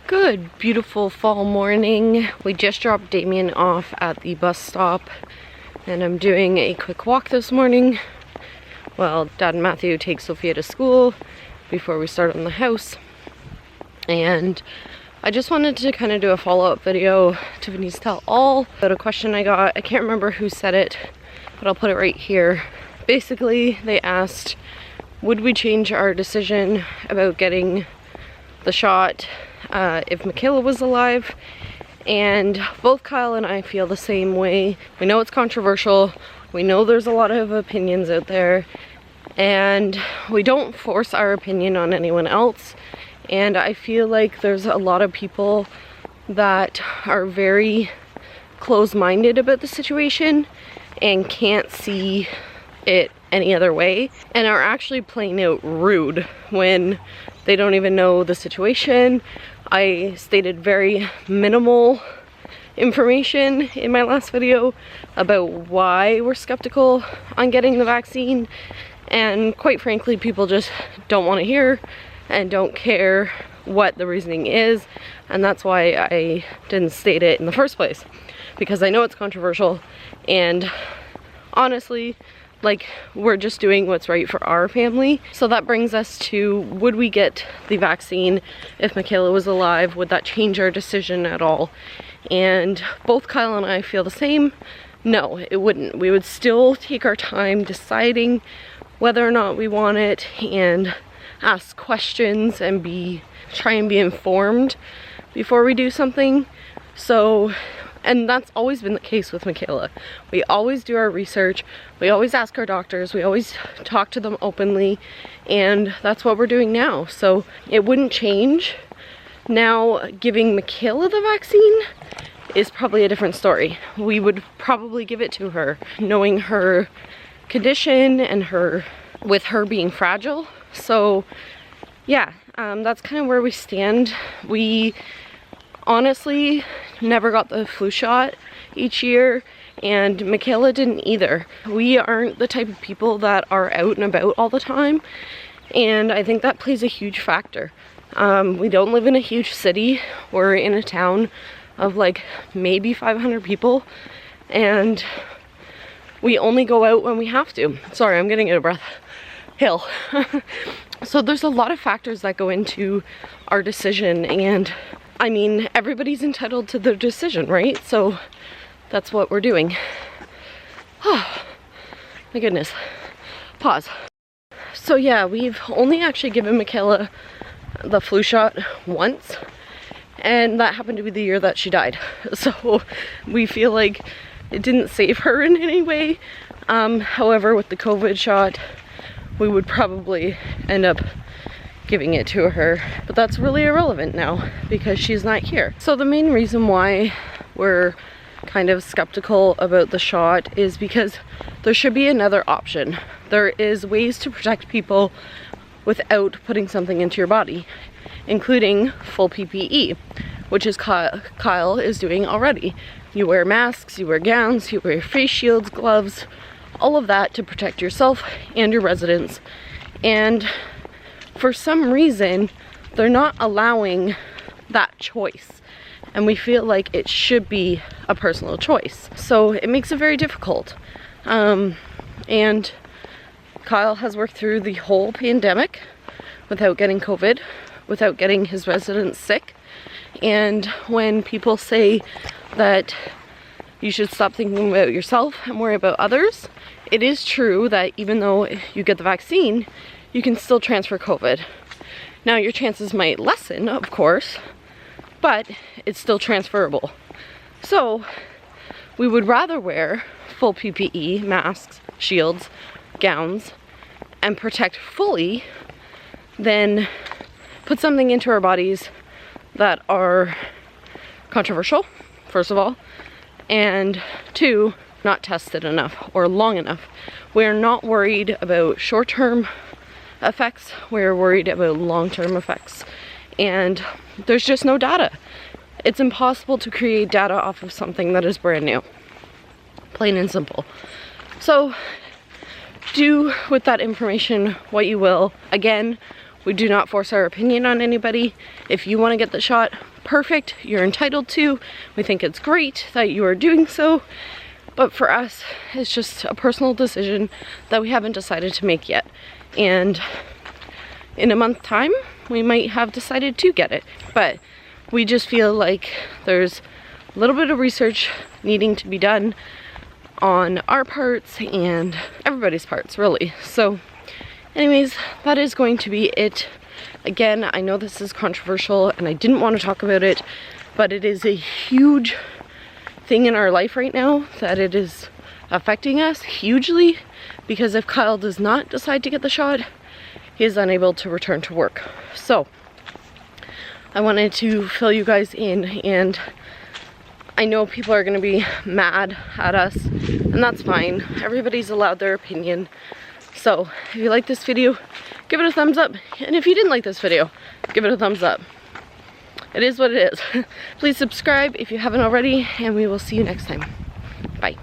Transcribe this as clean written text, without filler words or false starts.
Good, beautiful fall morning. We just dropped Damien off at the bus stop and I'm doing a quick walk this morning while Dad and Matthew take Sophia to school before we start on the house. And I just wanted to kind of do a follow-up video, Tiffany's tell all, about a question I got. I can't remember who said it, but I'll put it right here. Basically, they asked, would we change our decision about getting the shot if Makayla was alive? And both Kyle and I feel the same way. We know it's controversial. We know there's a lot of opinions out there, and we don't force our opinion on anyone else. And I feel like there's a lot of people that are very close-minded about the situation and can't see it any other way and are actually plain out rude when they don't even know the situation. I stated very minimal information in my last video about why we're skeptical on getting the vaccine, and quite frankly, people just don't want to hear and don't care what the reasoning is, and that's why I didn't state it in the first place, because I know it's controversial, and honestly, like, we're just doing what's right for our family. So that brings us to, would we get the vaccine if Makayla was alive? Would that change our decision at all? And both Kyle and I feel the same. No, it wouldn't. We would still take our time deciding whether or not we want it and ask questions and try and be informed before we do something. So, and that's always been the case with Makayla. We always do our research, we always ask our doctors, we always talk to them openly, and that's what we're doing now. So it wouldn't change. Now, giving Makayla the vaccine is probably a different story. We would probably give it to her, knowing her condition and with her being fragile. So yeah, that's kind of where we stand. We honestly never got the flu shot each year, and Makayla didn't either. We aren't the type of people that are out and about all the time, and I think that plays a huge factor. We don't live in a huge city. We're in a town of like maybe 500 people, and we only go out when we have to. Sorry, I'm getting out of breath. Hill. So there's a lot of factors that go into our decision, and I mean, everybody's entitled to their decision, right? So that's what we're doing. Oh, my goodness. Pause. So yeah, we've only actually given Makayla the flu shot once, and that happened to be the year that she died. So we feel like it didn't save her in any way. However, with the COVID shot, we would probably end up giving it to her, but that's really irrelevant now because she's not here. So the main reason why we're kind of skeptical about the shot is because there should be another option. There is ways to protect people without putting something into your body, including full PPE, which is Kyle is doing already. You wear masks, you wear gowns, you wear face shields, gloves, all of that to protect yourself and your residents. And for some reason, they're not allowing that choice. And we feel like it should be a personal choice. So it makes it very difficult. And Kyle has worked through the whole pandemic without getting COVID, without getting his residents sick. And when people say that you should stop thinking about yourself and worry about others, it is true that even though you get the vaccine, you can still transfer COVID. Now your chances might lessen, of course, but it's still transferable. So we would rather wear full PPE, masks, shields, gowns, and protect fully than put something into our bodies that are controversial, first of all, and two, not tested enough or long enough. We're not worried about short-term effects, we're worried about long-term effects, and there's just no data. It's impossible to create data off of something that is brand new, plain and simple. So do with that information what you will. Again, we do not force our opinion on anybody. If you want to get the shot, perfect. You're entitled to. We think it's great that you are doing so. But for us, it's just a personal decision that we haven't decided to make yet. And in a month's time, we might have decided to get it. But we just feel like there's a little bit of research needing to be done on our parts and everybody's parts, really. So anyways, that is going to be it. Again, I know this is controversial and I didn't want to talk about it, but it is a huge thing in our life right now that it is affecting us hugely, because if Kyle does not decide to get the shot, he is unable to return to work. So I wanted to fill you guys in, and I know people are going to be mad at us, and that's fine. Everybody's allowed their opinion. So if you like this video, give it a thumbs up, and if you didn't like this video, give it a thumbs up. It is what it is. Please subscribe if you haven't already, and we will see you next time. Bye.